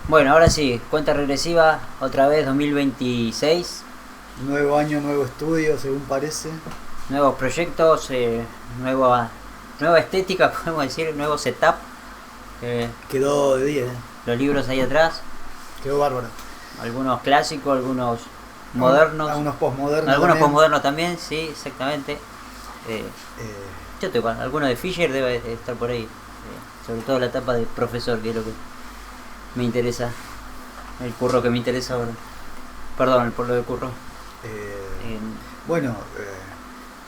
Bueno, ahora sí, cuenta regresiva, otra vez 2026, Nuevo año, nuevo estudio, según parece. nuevos proyectos, nueva estética, podemos decir, nuevo setup, Quedó de 10, los libros ahí atrás, quedó bárbaro. algunos clásicos, algunos modernos, Algunos postmodernos algunos también. postmodernos también, sí, exactamente. Eh, Eh, yo te alguno de Fisher debe de estar por ahí, sobre todo la etapa de profesor, que es lo que me interesa, el curro que me interesa ahora. Perdón por lo del curro. eh, Eh, bueno,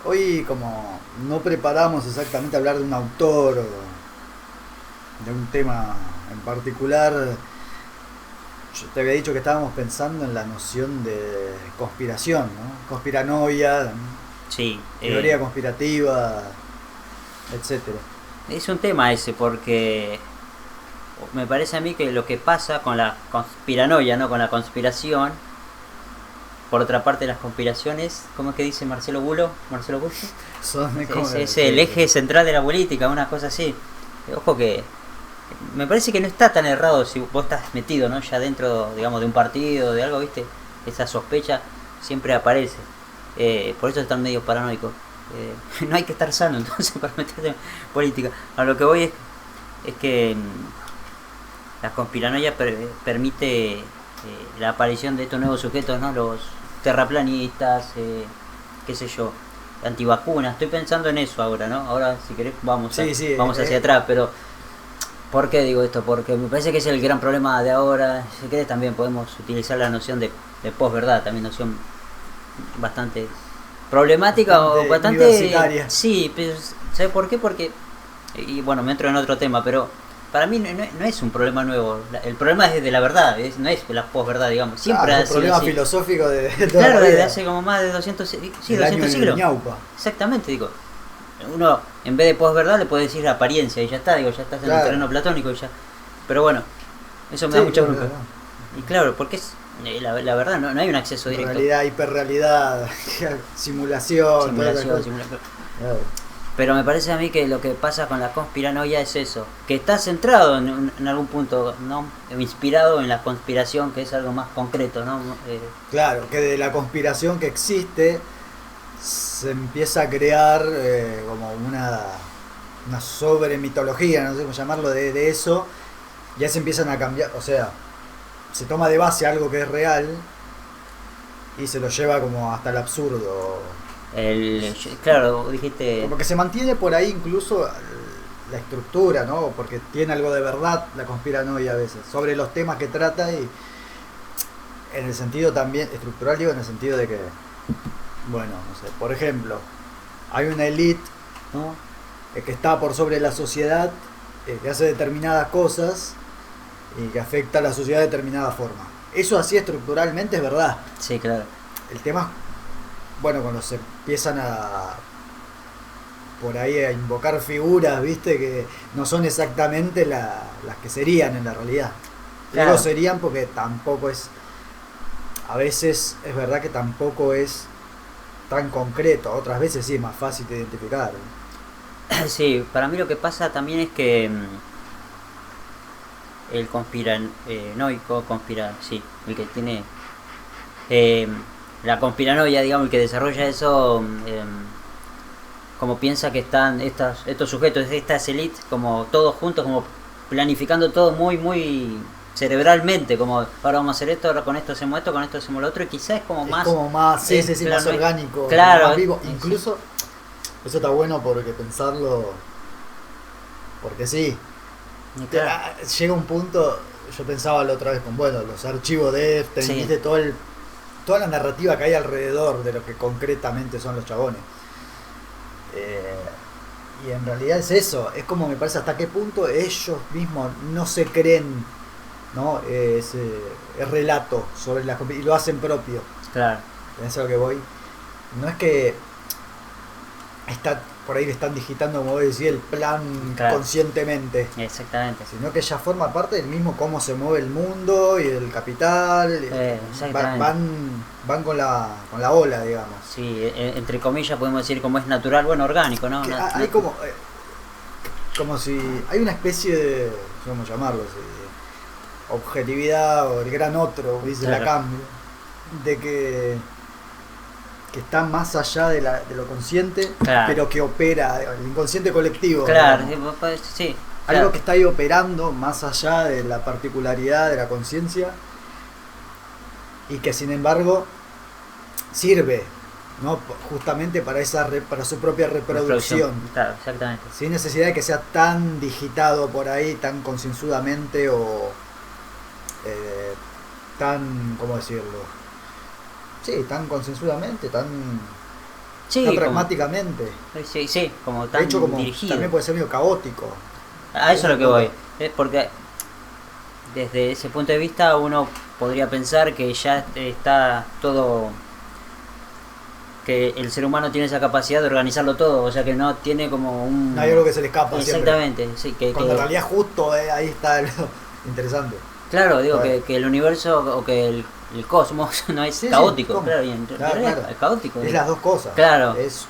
hoy como no preparamos exactamente hablar de un autor o de un tema en particular, yo te había dicho que estábamos pensando en la noción de conspiración, ¿no? Conspiranoia, ¿no? sí, Teoría conspirativa, etcétera. es un tema ese porque me parece a mí que lo que pasa con la conspiranoia, ¿no? Con la conspiración, por otra parte las conspiraciones, ¿cómo es que dice Marcelo Bulo? Marcelo Bulo. Son Es el eje central de la política, una cosa así. Ojo que me parece que no está tan errado si vos estás metido, ¿no? Ya dentro, digamos, de un partido, de algo, ¿viste? Esa sospecha siempre aparece. Por eso están medio paranoicos. No hay que estar sano entonces para meterse en política. A lo que voy es que la conspiranoia permite la aparición de estos nuevos sujetos, ¿no? Los terraplanistas, qué sé yo, antivacunas. Estoy pensando en eso ahora, ¿no? Ahora, si querés, Sí, sí, vamos hacia atrás, pero ¿por qué digo esto? Porque me parece que es el gran problema de ahora. Si querés, también podemos utilizar la noción de posverdad, también noción bastante problemática o bastante bastante. universitaria. Sí, pero ¿sabes por qué? Porque, y bueno, me entro en otro tema, pero para mí no es un problema nuevo. El problema es de la verdad, no es la posverdad, digamos. Siempre Claro, ha el sido problema así. filosófico de toda Claro, la desde vida. hace como más de 200, sí, El 200 año del siglos. ñaupa. Exactamente, digo. Uno, en vez de posverdad, le puede decir apariencia y ya está, digo, ya estás en el Claro. terreno platónico y ya. Pero bueno, eso me Sí, da mucha claro, bronca. claro. Y claro, porque es la verdad, no hay un acceso directo. Realidad, hiperrealidad, simulación, todas esas Simulación, cosas. simulación. Claro. Pero me parece a mí que lo que pasa con la conspiranoia es eso, que está centrado en algún punto, ¿no? Inspirado en la conspiración, que es algo más concreto, ¿no? Claro, que de la conspiración que existe se empieza a crear como una sobre mitología, no sé cómo llamarlo, de eso. Ya se empiezan a cambiar, o sea, se toma de base algo que es real y se lo lleva como hasta el absurdo. Claro, dijiste, Como que se mantiene por ahí incluso la estructura, ¿no? Porque tiene algo de verdad la conspiranoia a veces, sobre los temas que trata y en el sentido también, estructural digo, en el sentido de que, bueno, no sé, por ejemplo, hay una élite, ¿no? Que está por sobre la sociedad, que hace determinadas cosas y que afecta a la sociedad de determinada forma. Eso así estructuralmente es verdad. sí, claro. El tema, bueno, cuando se empiezan a por ahí a invocar figuras, viste, que no son exactamente las que serían en la realidad. Claro. Digo serían porque tampoco es, a veces es verdad que tampoco es tan concreto, otras veces sí es más fácil de identificar. Sí, para mí lo que pasa también es que el conspiranoico, sí, el que tiene eh, la conspiranoia, digamos, el que desarrolla eso, como piensa que están estos sujetos, estas élites, como todos juntos, como planificando todo muy, muy cerebralmente, como ahora vamos a hacer esto, ahora con esto hacemos esto, con esto hacemos lo otro, y quizás es como Es más... como más, sí, es, sí, sí, claro, más orgánico, claro, más vivo. Incluso, eso está bueno porque pensarlo, porque sí, claro, llega un punto, yo pensaba la otra vez con, bueno, los archivos de Epstein, sí, viste, toda la narrativa que hay alrededor de lo que concretamente son los chabones. Eh, y en realidad es eso, es como me parece hasta qué punto ellos mismos no se creen, ¿no? Ese relato sobre las y lo hacen propio. claro, Es a lo que voy. No es que está por ahí le están digitando, como vos decís, el plan claro, conscientemente, exactamente. sino que ya forma parte del mismo cómo se mueve el mundo y el capital. Exactamente. Van con la ola, digamos. Sí, entre comillas podemos decir como es natural, bueno, orgánico, ¿no? Hay como si hay una especie de, no sé cómo llamarlo, objetividad o el gran otro, dice Claro. Lacan, de que está más allá de lo consciente, Claro. pero que opera, el inconsciente colectivo. Claro, digamos. sí. Algo Claro. que está ahí operando más allá de la particularidad de la conciencia y que sin embargo sirve, ¿no? Justamente para para su propia reproducción, Claro, exactamente. sin necesidad de que sea tan digitado por ahí, tan concienzudamente o tan, ¿cómo decirlo? Sí, tan concienzudamente, tan Sí, tan como, pragmáticamente. sí, como De tan hecho, como dirigido. también puede ser medio caótico. A eso es lo que voy. Es porque desde ese punto de vista uno podría pensar que ya está todo, que el ser humano tiene esa capacidad de organizarlo todo, o sea que no tiene como un... No hay algo que se le escapa Exactamente, sí, siempre. Cuando en realidad justo ahí está lo interesante. claro, digo Claro. que el universo o que el cosmos no es Sí, sí, caótico, ¿cómo? claro, y en Claro, realidad claro. es caótico. Es las dos cosas. Claro. Es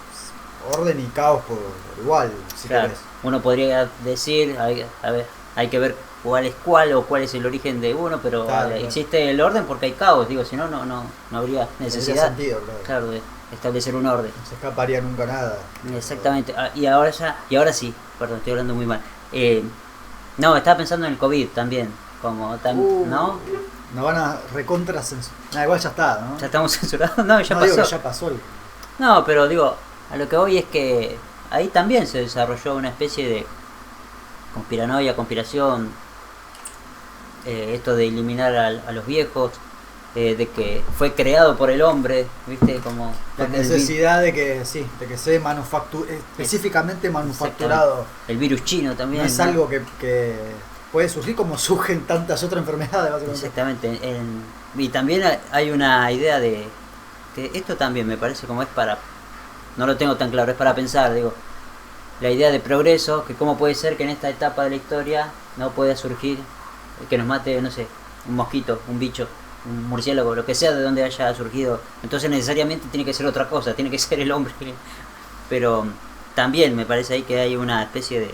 orden y caos por igual, si Claro, querés. uno podría decir, a ver, hay que ver cuál es cuál o cuál es el origen de uno, pero Claro, claro. existe el orden porque hay caos, digo, si no, no habría necesidad, Tendría sentido, claro. claro, de establecer un orden. No se escaparía nunca nada. Exactamente. Y ahora sí, perdón, estoy hablando muy mal. No, estaba pensando en el COVID también, como ¿no? Nos van a recontra censurar. Igual ya está, ¿no? Ya estamos censurados, no, ya no, pasó. digo que ya pasó el... No, pero digo, a lo que voy es que ahí también se desarrolló una especie de conspiranoia, conspiración, esto de eliminar a los viejos, de que fue creado por el hombre, ¿viste? Como La necesidad de que sea específicamente manufacturado. el virus chino también. No es algo que puede surgir como surgen tantas otras enfermedades, básicamente. Exactamente. Y también hay una idea de que esto también me parece como es para, no lo tengo tan claro, es para pensar, digo, la idea de progreso, que cómo puede ser que en esta etapa de la historia no pueda surgir, que nos mate, no sé, un mosquito, un bicho, un murciélago, lo que sea de donde haya surgido. Entonces necesariamente tiene que ser otra cosa, tiene que ser el hombre. Pero también me parece ahí que hay una especie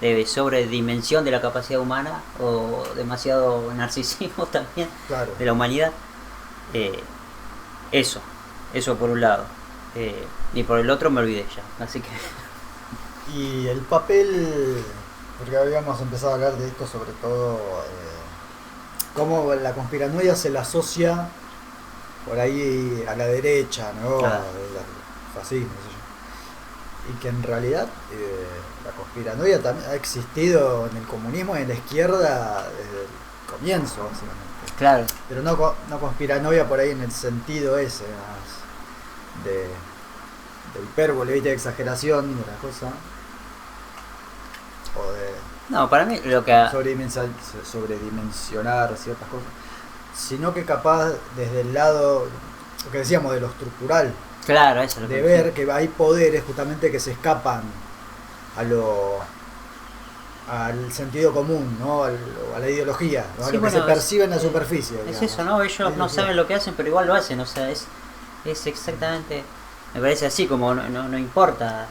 de sobredimensión de la capacidad humana o demasiado narcisismo también, Claro. de la humanidad. Eso por un lado. Y por el otro me olvidé ya, así que... Y el papel, porque habíamos empezado a hablar de esto, sobre todo cómo la conspiranoia se la asocia por ahí a la derecha, ¿no? Claro. El fascismo, qué sé yo. Y que en realidad la conspiranoia también ha existido en el comunismo y en la izquierda desde el comienzo, básicamente. Claro, Pero no conspiranoia por ahí en el sentido ese, más de hipérbole, ¿viste? De exageración de la cosa. O de no, para mí lo que... sobredimensionar ciertas cosas. Sino que capaz desde el lado, lo que decíamos, de lo estructural, Claro, eso es lo de que... ver que hay poderes justamente que se escapan al sentido común, ¿no? A la ideología, ¿no? A Sí, lo bueno, que se percibe en la es superficie. Es digamos. eso, ¿no? Ellos no saben lo que hacen, pero igual lo hacen, o sea, es exactamente... Me parece así, como no importa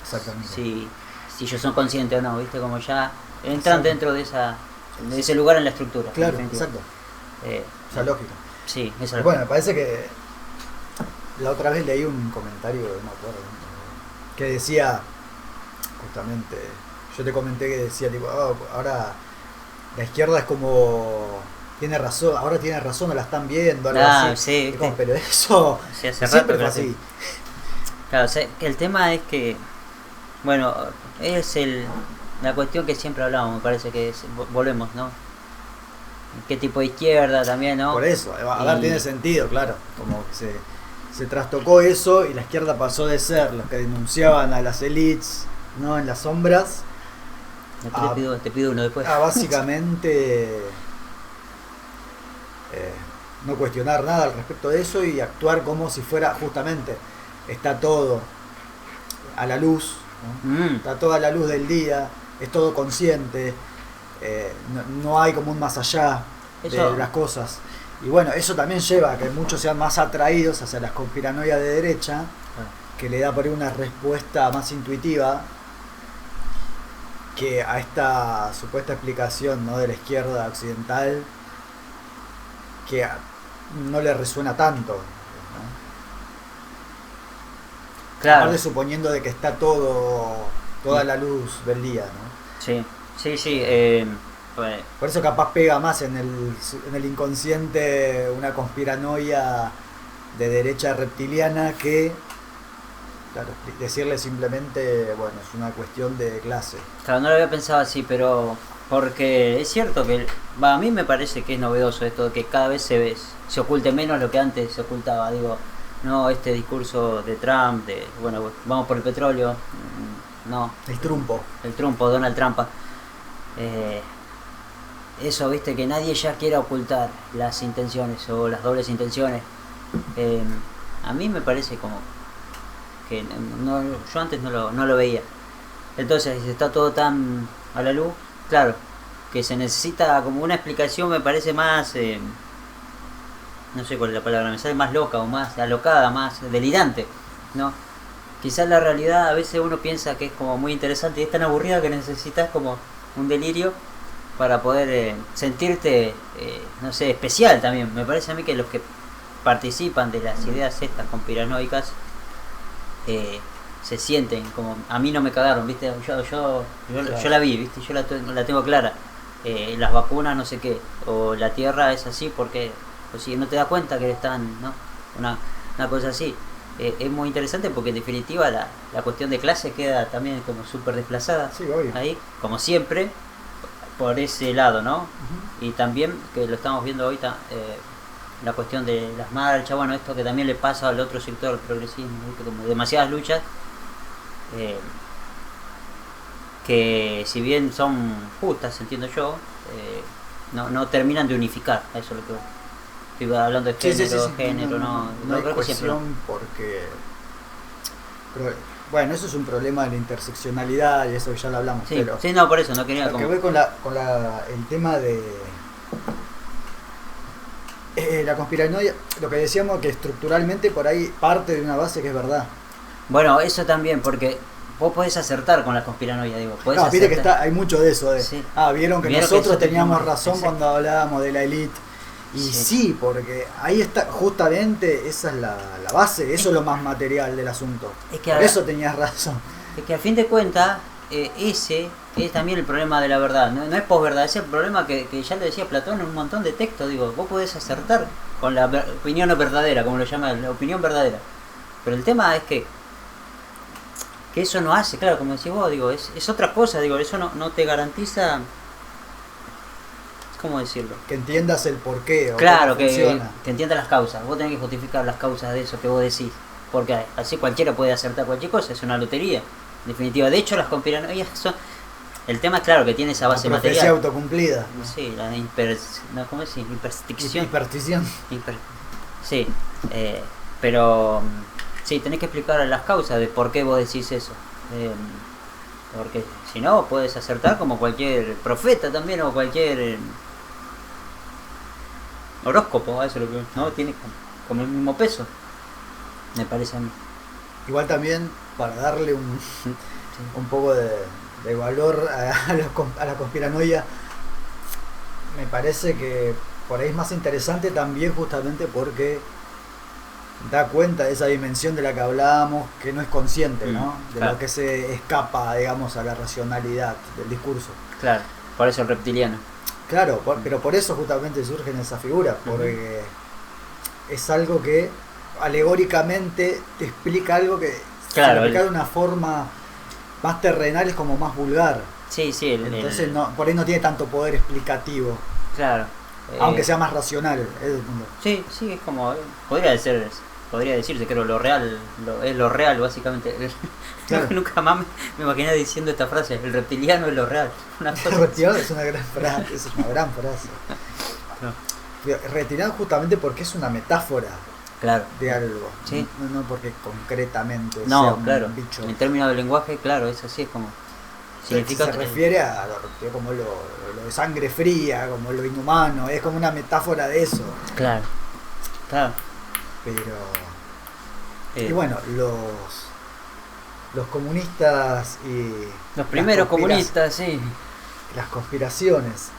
Exactamente. si ellos son conscientes o no, ¿viste? Como ya entran Exacto. dentro de ese lugar en la estructura. Claro, en definitiva. exacto. Eh, Esa lógica. sí, eso Y es bueno, me parece que la otra vez leí un comentario, no me acuerdo, que decía, justamente, yo te comenté que decía, tipo, ahora la izquierda es como, tiene razón, ahora tiene razón, no la están viendo, algo así. sí, Y ¿viste? como, pero eso Sí, hace siempre rato fue que así. Claro, o sea, que el tema es que, bueno, es la cuestión que siempre hablamos, me parece que volvemos, ¿no? ¿Qué tipo de izquierda también, no? Por eso, a ver, tiene sentido, claro, como que se trastocó eso y la izquierda pasó de ser los que denunciaban a las élites, ¿no? En las sombras, Te pido uno después. básicamente no cuestionar nada al respecto de eso y actuar como si fuera justamente, está todo a la luz, ¿no? Está todo a la luz del día, es todo consciente, no hay como un más allá Eso... de las cosas. Y bueno, eso también lleva a que muchos sean más atraídos hacia las conspiranoias de derecha, que le da por ahí una respuesta más intuitiva que a esta supuesta explicación, ¿no?, de la izquierda occidental, que no le resuena tanto, ¿no? Claro. Aparte suponiendo de que está toda la luz del día, ¿no? Sí, sí, sí. Pues, Por eso capaz pega más en el inconsciente una conspiranoia de derecha reptiliana que, claro, decirle simplemente, bueno, es una cuestión de clase. claro, no lo había pensado así, pero porque es cierto que a mí me parece que es novedoso esto de que cada vez se oculte menos lo que antes se ocultaba. Digo, no este discurso de Trump, de, bueno, vamos por el petróleo, no, El trumpo. el trumpo, Donald Trump. Eso, viste, que nadie ya quiera ocultar las intenciones o las dobles intenciones. A mí me parece como que yo antes no lo veía. Entonces, si está todo tan a la luz, claro, que se necesita como una explicación, me parece más, no sé cuál es la palabra, me sale más loca o más alocada, más delirante, ¿no? Quizás la realidad a veces uno piensa que es como muy interesante y es tan aburrida que necesitas como un delirio para poder sentirte, no sé, especial también. Me parece a mí que los que participan de las ideas estas conspiranoicas se sienten como, a mí no me cagaron, ¿viste? Yo Claro. la vi, ¿viste? Yo la tengo clara. Las vacunas no sé qué, o la tierra es así porque, pues si no te das cuenta que están, ¿no? Una cosa así. Es muy interesante porque en definitiva la cuestión de clase queda también como súper desplazada. Sí, obvio. Ahí, como siempre, por ese lado, ¿no? Ujú. Y también, que lo estamos viendo ahorita, la cuestión de las marchas, bueno, esto que también le pasa al otro sector, el progresismo, ¿viste? Como demasiadas luchas, que si bien son justas, entiendo yo, no terminan de unificar, eso es lo que estoy hablando de género, no hay creo que siempre cohesión porque... Pero, bueno, eso es un problema de la interseccionalidad y eso ya lo hablamos, sí, pero... sí, no, por eso, no quería Lo que como... voy con el tema de la conspiranoia, lo que decíamos que estructuralmente por ahí parte de una base que es verdad. Bueno, eso también, porque vos podés acertar con la conspiranoia, digo, podés No, viste que acertar. hay mucho de eso, Sí. vieron que Vieron que nosotros nosotros teníamos teníamos- razón exacto. cuando hablábamos de la élite. Y Sí. sí, porque ahí está, justamente esa es la base, eso es lo más material del asunto. Es que Por ahora- eso tenías razón. Es que a fin de cuentas, ese es también el problema de la verdad. No es posverdad, ese es el problema que ya le decía Platón en un montón de textos. Digo, vos podés acertar con la opinión verdadera, como lo llama, la opinión verdadera. Pero el tema es que eso no hace, claro, como decís vos, digo, es otra cosa, digo, eso no te garantiza. ¿Cómo decirlo? Que entiendas el porqué o Claro, cómo funciona. que entienda las causas. Vos tenés que justificar las causas de eso que vos decís. Porque así cualquiera puede acertar cualquier cosa, es una lotería. En definitiva, de hecho, las conspiranoias son. El tema es claro que tiene esa base La profecía material. autocumplida. Sí, la ¿cómo es? Hiperstición. Hiperstición. Sí, pero sí, tenés que explicar las causas de por qué vos decís eso. Porque si no, puedes acertar como cualquier profeta también o cualquier horóscopo, eso es lo que no tiene como el mismo peso, me parece a mí. Igual también para darle un poco de valor a la conspiranoia, me parece que por ahí es más interesante también justamente porque da cuenta de esa dimensión de la que hablábamos que no es consciente, ¿no? De claro. lo que se escapa, digamos, a la racionalidad del discurso. Claro, por eso el reptiliano. Claro, pero por eso justamente surgen esas figuras, porque es algo que alegóricamente te explica algo que Claro, se explica de una forma más terrenal, es como más vulgar. Sí, sí, Entonces no, por ahí no tiene tanto poder explicativo, claro. aunque sea más racional. Es el punto. Sí, sí, es como podría decirse, creo, es lo real básicamente. Claro. Nunca más me imaginé diciendo esta frase, el reptiliano es lo real. Una cosa Retirado es una gran frase, es una gran frase. No. Retirado justamente porque es una metáfora Claro. de algo, Sí. no porque concretamente sea No, un claro. bicho. En términos de lenguaje, claro, es así, es como significa se refiere a como lo de sangre fría, como lo inhumano, es como una metáfora de eso. Claro. Claro. Pero y bueno, los comunistas y Los primeros comunistas, sí. las conspiraciones.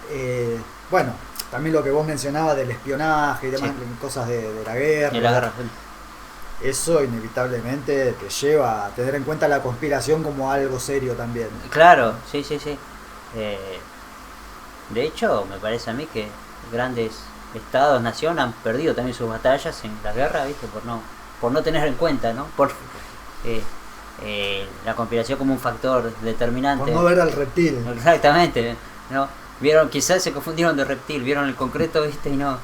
Bueno, también lo que vos mencionabas del espionaje y demás, Sí. cosas de la guerra. De la guerra. Eso inevitablemente te lleva a tener en cuenta la conspiración como algo serio también. Claro, sí, sí, sí. De hecho, me parece a mí que grandes estados, nación han perdido también sus batallas en la guerra, ¿viste? Por no tener en cuenta, ¿no? Por la conspiración como un factor determinante. Por no ver al reptil. Exactamente, ¿no? Vieron, quizás se confundieron de reptil, vieron el concreto, ¿viste? Y no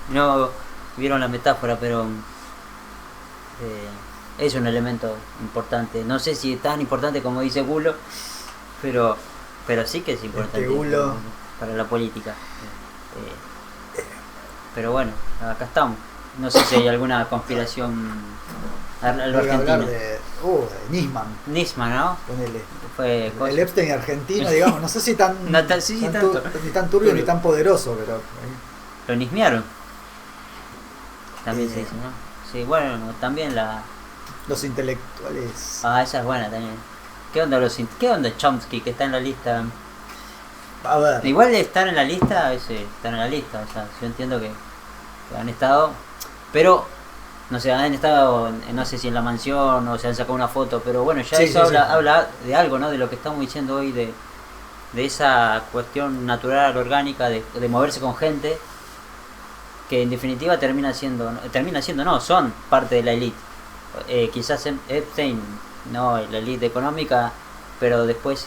vieron la metáfora, pero es un elemento importante. No sé si es tan importante como dice Gulo, pero sí que es importante Gulo. para la política. Pero bueno, acá estamos. No sé si hay alguna conspiración a lo Voy a hablar argentino. de Nisman. Nisman, ¿no? Ponele. Fue El Epstein argentino, digamos, no sé si tan, No tan- sí, tanto. ni tan turbio ni tan poderoso, pero Lo nismearon. También Eh. se dice, ¿no? Sí, bueno, también los intelectuales. esa es buena también. ¿Qué onda Chomsky que está en la lista? A ver, Igual de estar en la lista, están en la lista, o sea, yo entiendo que han estado, pero no sé, han estado, no sé si en la mansión o se han sacado una foto, pero bueno, ya Sí, eso sí, sí. habla de algo, ¿no? De lo que estamos diciendo hoy, de esa cuestión natural, orgánica, de moverse con gente, que en definitiva termina siendo, no, son parte de la élite. Quizás Epstein, no, la élite económica, pero después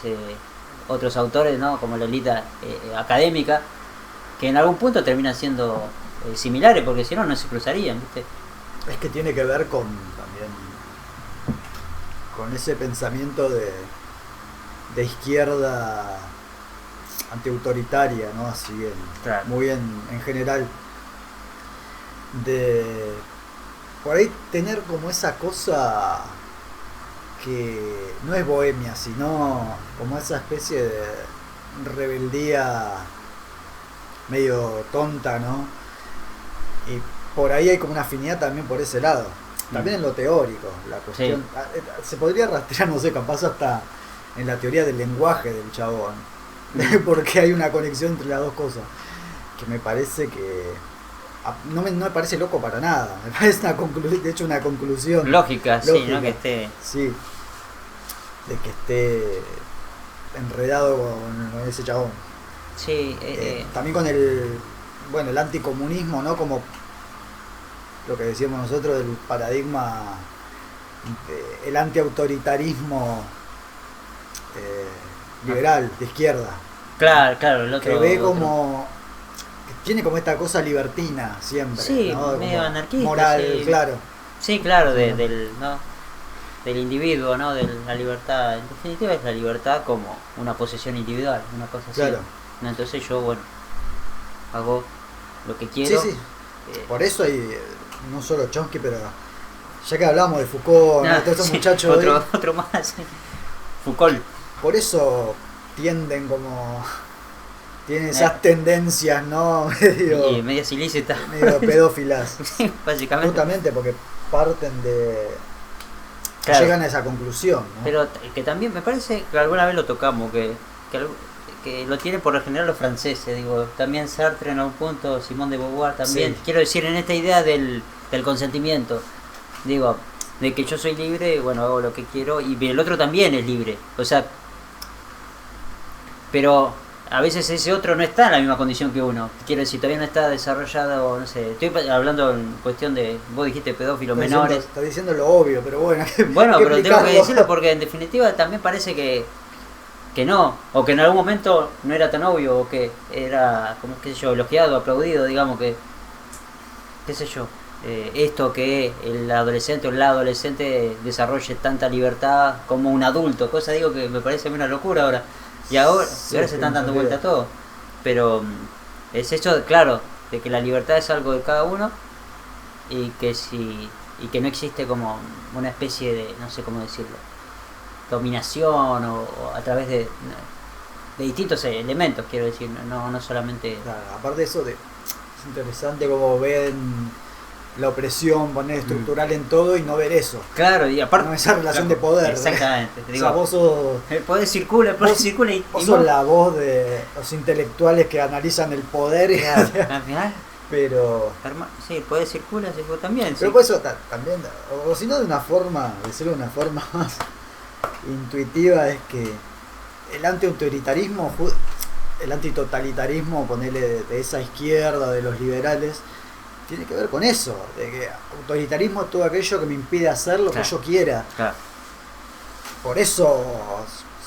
otros autores, ¿no? Como la élite académica, que en algún punto terminan siendo similares, porque si no, no se cruzarían, ¿viste? es que tiene que ver con también con ese pensamiento de izquierda antiautoritaria, ¿no? Así Claro. muy en general, de por ahí tener como esa cosa que no es bohemia, sino como esa especie de rebeldía medio tonta, ¿no? Y por ahí hay como una afinidad también por ese lado. También en lo teórico, la cuestión. Se podría rastrear, no sé, capaz hasta en la teoría del lenguaje del chabón. Porque hay una conexión entre las dos cosas. Que me parece que. No me parece loco para nada. Me parece de hecho una conclusión. Lógica, sí, Lógica. ¿no? Que esté... Sí. De que esté enredado con ese chabón. Sí, También con el anticomunismo, ¿no? Como lo que decíamos nosotros del paradigma, el antiautoritarismo liberal, de izquierda. claro, el otro... Que ve otro. como... que tiene como esta cosa libertina siempre, Sí, ¿no? medio Como anarquista, moral, sí. claro. Sí, claro, Sí. del individuo, ¿no? De la libertad. En definitiva es la libertad como una posesión individual, una cosa así. Claro. ¿No? Entonces yo, bueno, hago lo que quiero. Sí. Por eso hay no solo Chomsky, pero ya que hablamos de Foucault, ¿no? Todos esos muchachos otro más. Foucault. por eso tienden como tienen esas tendencias, ¿no? Y medias ilícitas. medio pedófilas. Sí, básicamente. Justamente porque parten de Claro. llegan a esa conclusión, ¿no? Pero que también me parece que alguna vez lo tocamos, que lo tienen por lo general los franceses, digo, también Sartre en algún punto, Simone de Beauvoir también, Sí. quiero decir, en esta idea del consentimiento, digo, de que yo soy libre, bueno, hago lo que quiero, y el otro también es libre, o sea, pero a veces ese otro no está en la misma condición que uno, quiero decir, todavía no está desarrollado, no sé, estoy hablando en cuestión de, vos dijiste pedófilos menores. Está diciendo lo obvio, pero bueno. Bueno, hay que pero tengo que explicarlo. decirlo porque en definitiva también parece que no, o que en algún momento no era tan obvio, o que era, como qué sé yo, elogiado, aplaudido, digamos que, qué sé yo, esto que el adolescente o la adolescente desarrolle tanta libertad como un adulto, cosa digo que me parece una locura ahora, y ahora se están dando vuelta a todo, pero es hecho, claro, de que la libertad es algo de cada uno y que que no existe como una especie de, no sé cómo decirlo, dominación o a través de distintos elementos, quiero decir, no solamente... Claro, aparte de eso, es interesante como ven la opresión, poner estructural en todo y no ver eso. Claro, y aparte... No esa relación de poder. Exactamente. O sea, vos sos... El poder circula, y... Vos sos la voz de los intelectuales que analizan el poder. Claro, al final... Pero... Sí, el poder circula también. Pero sí. por eso también, o si no de una forma, decirlo de una forma más intuitiva, es que el antiautoritarismo, el antitotalitarismo, ponele de esa izquierda, de los liberales, tiene que ver con eso, de que autoritarismo es todo aquello que me impide hacer lo que yo quiera. Claro. Por eso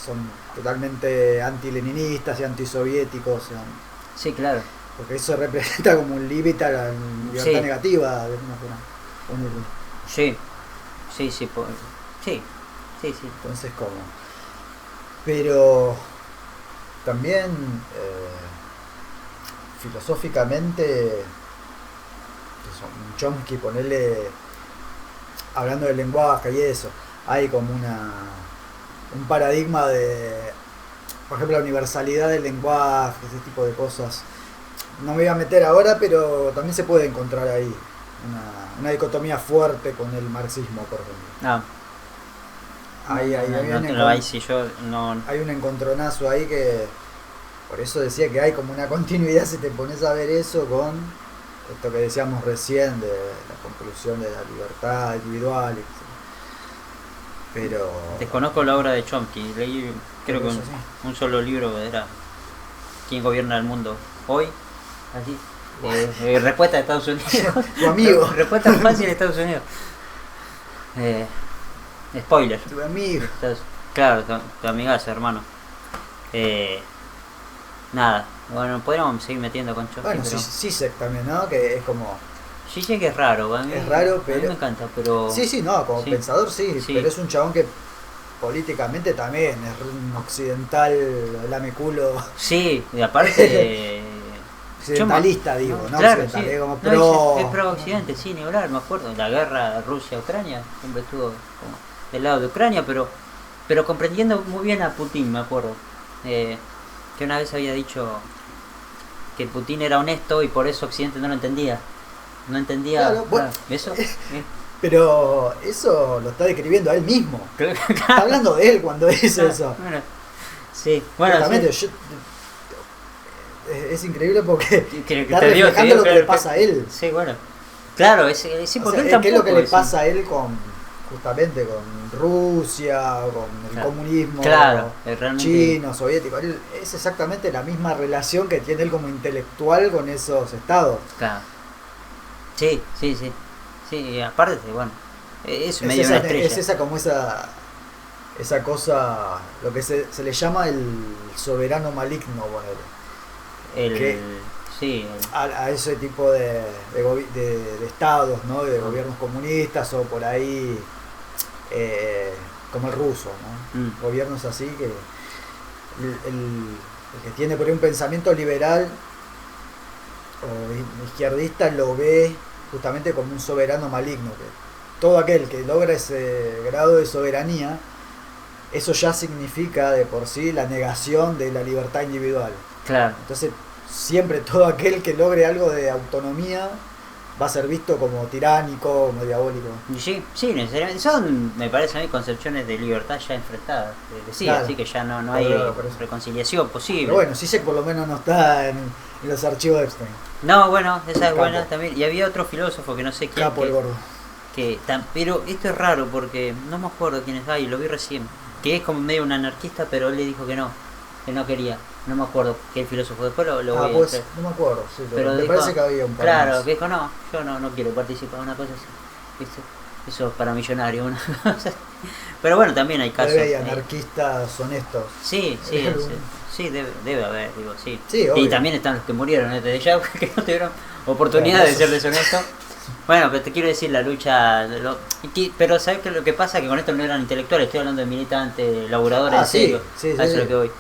son totalmente antileninistas y antisoviéticos. Sí, claro. Porque eso representa como un límite a la libertad negativa, de alguna forma. Sí. Entonces, ¿cómo? Pero también filosóficamente, Chomsky, ponerle, hablando del lenguaje y eso, hay como un paradigma de, por ejemplo, la universalidad del lenguaje, ese tipo de cosas. No me voy a meter ahora, pero también se puede encontrar ahí una dicotomía fuerte con el marxismo, por ejemplo. Hay un encontronazo ahí que, por eso decía que hay como una continuidad si te pones a ver eso con esto que decíamos recién de la conclusión de la libertad individual, etc. Pero desconozco la obra de Chomsky, leí creo que un solo libro era ¿Quién gobierna el mundo hoy? Así. Respuesta de Estados Unidos. Tu amigo. Respuesta fácil de Estados Unidos. Spoiler. Tu amigo. Claro, tu amigazo, hermano. Nada. Bueno, podríamos seguir metiendo con Chomsky. Bueno, pero... Zizek también, ¿no? Que es como... Zizek es raro, a mí, es raro, pero... a mí me encanta, pero... Sí, no, como pensador sí, pero es un chabón que políticamente también es un occidental, lame culo. Sí, y aparte... occidentalista, digo, ¿no? Claro, occidental, sí. como pro... Es pro occidente, sí, ni hablar, me acuerdo. La guerra Rusia-Ucrania, siempre estuvo como del lado de Ucrania, pero comprendiendo muy bien a Putin, me acuerdo. Que una vez había dicho que Putin era honesto y por eso Occidente no lo entendía. No entendía... Claro, bueno, ¿eso? Pero eso lo está describiendo a él mismo. Está hablando de él cuando dice eso. Bueno, sí, bueno, sí. Es increíble porque está reflejando lo que le pasa a él. Sí, bueno. Claro, sí, porque él tampoco... ¿Qué es lo que le pasa a él justamente con Rusia, con el comunismo, chino, soviético? Es exactamente la misma relación que tiene él como intelectual con esos estados. Claro. Sí, y aparte, bueno, es medio una estrella. Es esa cosa, lo que se le llama el soberano maligno, a ese tipo de estados, ¿no? De gobiernos comunistas o por ahí como el ruso, ¿no? Gobiernos así que el que tiene por ahí un pensamiento liberal o izquierdista lo ve justamente como un soberano maligno, que todo aquel que logra ese grado de soberanía, eso ya significa de por sí la negación de la libertad individual. Claro. Entonces siempre todo aquel que logre algo de autonomía va a ser visto como tiránico, como diabólico. Sí, necesariamente. Son, me parece a mí, concepciones de libertad ya enfrentadas. Claro. Así que ya no hay reconciliación posible. Pero bueno, Zizek por lo menos no está en los archivos de Epstein. No, bueno, esa es buena también. Y había otro filósofo que no sé quién. Capo el gordo. Pero esto es raro porque no me acuerdo quién es, y lo vi recién. Que es como medio un anarquista, pero él le dijo que no quería. No me acuerdo qué filósofo, después lo voy a hacer. No me acuerdo, sí, pero me parece que había un par claro, más. Que dijo, no, yo no quiero participar de una cosa así. Eso es para millonarios, una cosa. Pero bueno, también hay casos. Hay anarquistas honestos. Sí, debe haber, digo, sí. Obvio. Y también están los que murieron desde ya, que no tuvieron oportunidad de ser deshonestos. Bueno, pero te quiero decir, la lucha... pero ¿sabes qué? Lo que pasa es que con esto no eran intelectuales, estoy hablando de militantes, laburadores, en serio. Eso es lo que voy.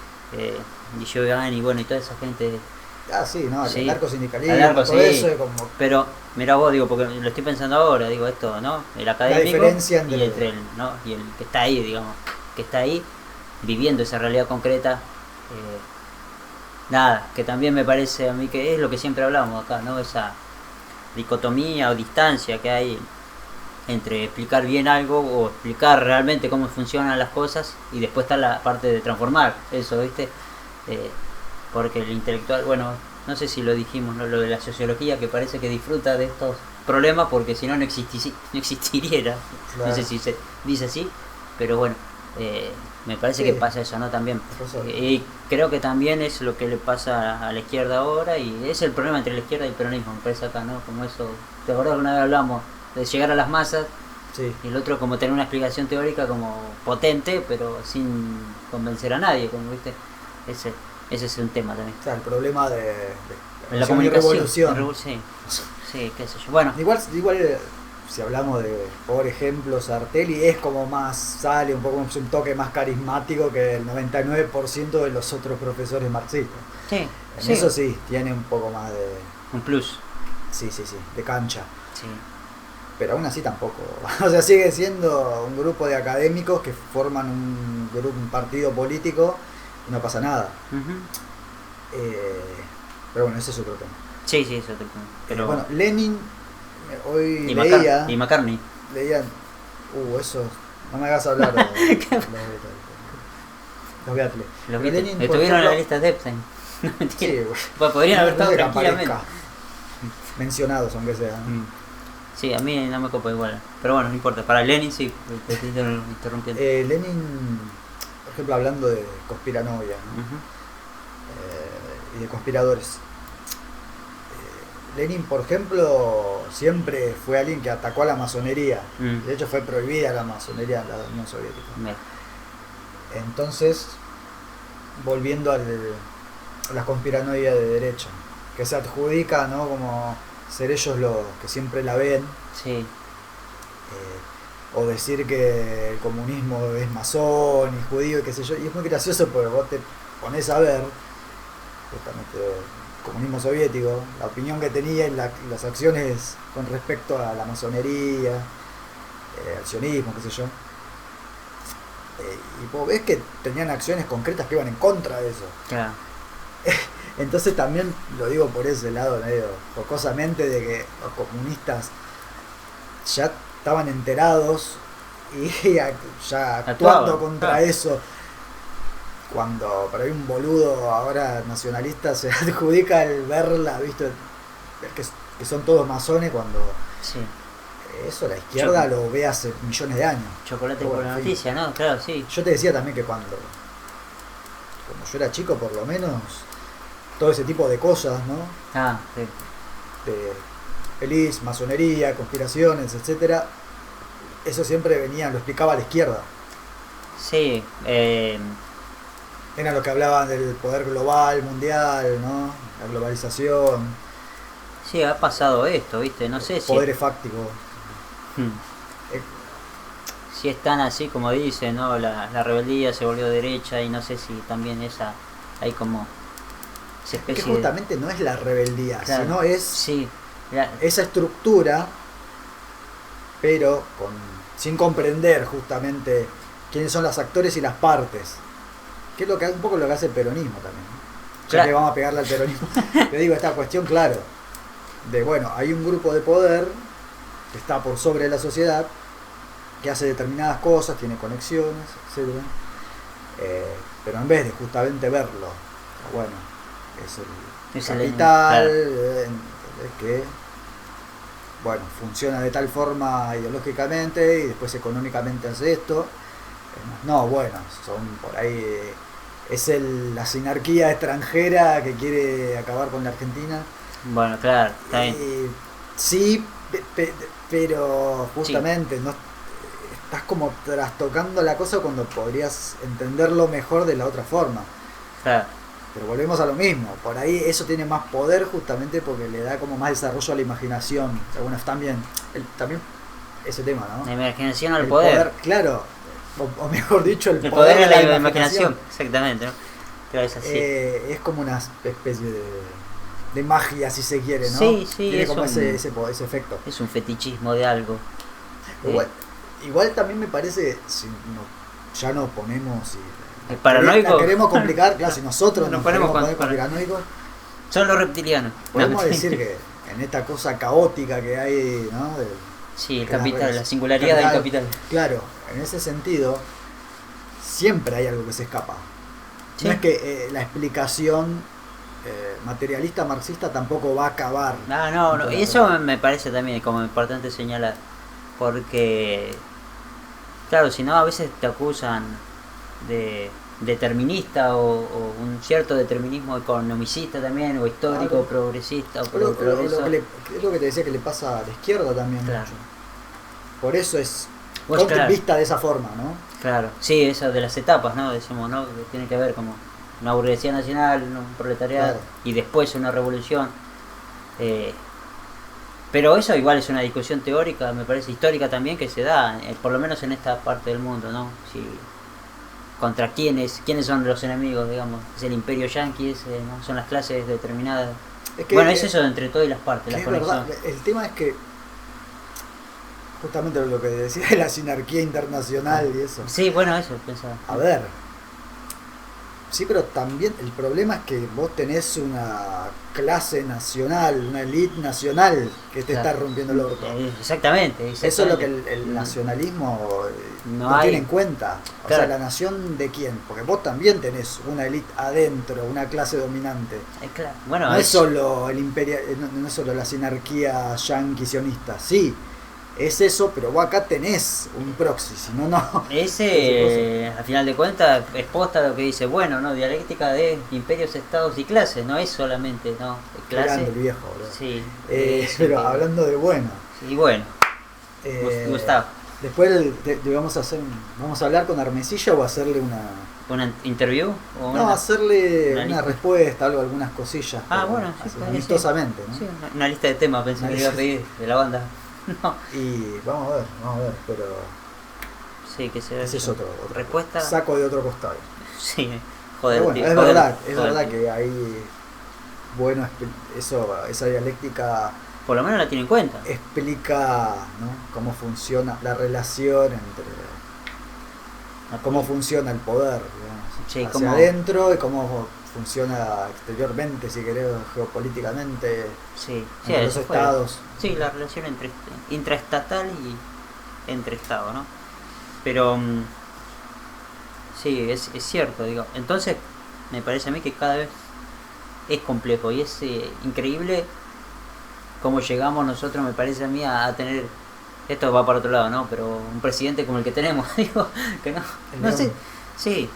Y Giovanni, y bueno, y toda esa gente... el anarcosindicalismo, todo eso es como... Pero, mira vos, digo, porque lo estoy pensando ahora, digo, esto, ¿no? El académico y el tren, ¿no? Y el que está ahí, digamos, que está ahí, viviendo esa realidad concreta. Nada, que también me parece a mí que es lo que siempre hablamos acá, ¿no? dicotomía o distancia que hay entre explicar bien algo o explicar realmente cómo funcionan las cosas, y después está la parte de transformar eso, ¿viste? Porque el intelectual, bueno, no sé si lo dijimos, ¿no? Lo de la sociología, que parece que disfruta de estos problemas porque si no, no existiría. Claro. No sé si se dice así, pero bueno, me parece Sí. que pasa eso, ¿no? También. Y creo que también es lo que le pasa a la izquierda ahora, y es el problema entre la izquierda y el peronismo, me parece acá, ¿no? Como eso, ¿te acordás que una vez hablamos de llegar a las masas? Sí. Y el otro como tener una explicación teórica como potente, pero sin convencer a nadie, como viste, ese es un tema también. O sea, el problema de La revolución y comunicación. revolución. Sí, qué sé yo. Bueno, Igual si hablamos de, por ejemplo, Sartelli, es como más, sale un poco un toque más carismático que el 99% de los otros profesores marxistas. sí, En eso sí, tiene un poco más de, un plus. sí, de cancha. Sí, Pero aún así tampoco. O sea, sigue siendo un grupo de académicos que forman un partido político y no pasa nada. Ujú. Pero bueno, ese es otro tema. Sí, es otro tema. Pero Bueno, Lenin, hoy y, leía... y McCartney. Leían. Eso. No me hagas hablar de los Beatles. Los Pero Beatles Lenin, por estuvieron en la ejemplo- lista de Epstein. No, mentira. Sí, bueno, Bueno, podrían haber no sé estado que tranquilamente. aparezca mencionados, aunque sea. Mm. Sí, a mí no me copa igual. Pero bueno, no importa. Para Lenin sí, te estoy interrumpiendo. Lenin, por ejemplo, hablando de conspiranoia, ¿no? Ujú. Y de conspiradores. Lenin, por ejemplo, siempre fue alguien que atacó a la masonería. Mm. De hecho, fue prohibida la masonería en la Unión Soviética. Me- Entonces, volviendo a la conspiranoia de derecha, que se adjudica, ¿no?, como ser ellos los que siempre la ven, Sí, o decir que el comunismo es masón y judío y qué sé yo, y es muy gracioso porque vos te pones a ver justamente el comunismo soviético, la opinión que tenía y las acciones con respecto a la masonería, al sionismo, qué sé yo. Y vos ves que tenían acciones concretas que iban en contra de eso. claro. Entonces también lo digo por ese lado medio jocosamente de que los comunistas ya estaban enterados y ya actuando Actuaban, contra claro. eso. Cuando por ahí un boludo ahora nacionalista se adjudica el verla, ¿viste? Que son todos masones, cuando Sí. eso la izquierda lo ve hace millones de años. Chocolate Pero por bueno, la en fin. noticia, ¿no? Claro, sí. Yo te decía también que cuando yo era chico, por lo menos, todo ese tipo de cosas, ¿no? Ah, sí. De feliz, masonería, conspiraciones, etcétera, eso siempre venía, lo explicaba a la izquierda. Sí, Eran los que hablaban del poder global, mundial, ¿no? La globalización, sí, ha pasado esto, ¿viste? No sé si, poderes fácticos. Eh, si es tan así como dicen, ¿no? La rebeldía se volvió derecha, y no sé si también hay como esa que especie de... justamente no es la rebeldía, Claro, sino es sí, esa estructura, pero sin comprender justamente quiénes son los actores y las partes. Que es lo que un poco lo que hace el peronismo también, ¿no? Ya Claro. que vamos a pegarle al peronismo. Te digo esta cuestión, claro, de bueno, hay un grupo de poder que está por sobre la sociedad, que hace determinadas cosas, tiene conexiones, etcétera. Pero en vez de justamente verlo, bueno, es el capital, que bueno, funciona de tal forma ideológicamente y después económicamente hace esto. No, bueno, son por ahí, la sinarquía extranjera que quiere acabar con la Argentina. Bueno, claro, está bien. Sí, pero justamente no estás como trastocando la cosa cuando podrías entenderlo mejor de la otra forma. Claro. Pero volvemos a lo mismo, por ahí eso tiene más poder justamente porque le da como más desarrollo a la imaginación. O sea, bueno, también ese tema, ¿no? La imaginación al El poder. claro, o mejor dicho, el El poder poder de de la imaginación. imaginación, exactamente, ¿no? Claro, es así. Es como una especie de magia, si se quiere, ¿no? Sí, Tiene es como un- ese efecto. Es un fetichismo de algo. Igual también me parece, si ya nos ponemos ¿El paranoico? la queremos complicar, claro, si nosotros Nos nos ponemos queremos poner con- conspiranoicos, Son los reptilianos. podemos No, decir que en esta cosa caótica que hay, ¿no? Sí, el que las capital, redes- la singularidad del capital. Claro, en ese sentido, siempre hay algo que se escapa. Sí. No es que la explicación materialista marxista tampoco va a acabar. No, y eso me parece también como importante señalar, porque, claro, si no a veces te acusan de determinista o un cierto determinismo economicista también, o histórico, Claro. progresista, o Lo progreso. es lo que te decía que le pasa a la izquierda también Claro. mucho. Por eso es Pues claro. vista de esa forma, ¿no? Claro, sí, eso de las etapas, ¿no? Decimos, ¿no? Que tiene que ver como una burguesía nacional, un proletariado, Claro. y después una revolución. Pero eso igual es una discusión teórica, me parece histórica también, que se da, por lo menos en esta parte del mundo, ¿no? Si, contra quiénes son los enemigos, digamos. Es el imperio yanqui, ¿no? Son las clases determinadas. Es que, Bueno, es eso entre todas las partes, la es conexión. verdad, el tema es que justamente lo que decía de la sinarquía internacional y eso. Sí, bueno, eso pensaba. A ver, sí, pero también el problema es que vos tenés una clase nacional, una élite nacional que te Claro. está rompiendo el orto. Exactamente. Eso es lo que el nacionalismo No no hay. tiene en cuenta. O Claro. sea, la nación de quién, porque vos también tenés una élite adentro, una clase dominante. Claro. Bueno, No es solo el imperio, no es solo la sinarquía yanqui sionista, sí, es eso, pero vos acá tenés un proxy, si no, no. Ese, al final de cuentas, es posta lo que dice, bueno, ¿no? Dialéctica de imperios, estados y clases, no es solamente, ¿no? Qué Clase. grande el viejo, bro. Sí. Pero hablando de bueno. Y bueno, Gustavo, Después vamos a hablar con Armesilla o hacerle ¿una interview? O no, hacerle una una lista. respuesta, algunas cosillas. Ah, pero bueno, sí, así, podría ser. amistosamente, ¿no? Sí, una lista de temas pensé que le iba a pedir de la banda. No. Y vamos a ver, pero Sí, que se ese es otro respuesta. saco de otro costado. Sí, Pero joder, bueno, tío, es joder, verdad, joder. que ahí, bueno, esa dialéctica Por lo menos la tiene en cuenta. explica, ¿no? Cómo funciona la relación entre cómo funciona el poder, digamos, Sí, hacia cómo- adentro y cómo funciona exteriormente, si querés, geopolíticamente, Sí, entre los eso fue. estados. Sí, la relación entre intraestatal y entre estados, ¿no? Pero sí, es cierto, digo. Entonces, me parece a mí que cada vez es complejo y es increíble cómo llegamos nosotros, me parece a mí, a tener. Esto va para otro lado, ¿no? Pero un presidente como el que tenemos, digo, que no. El No sé, león. sí.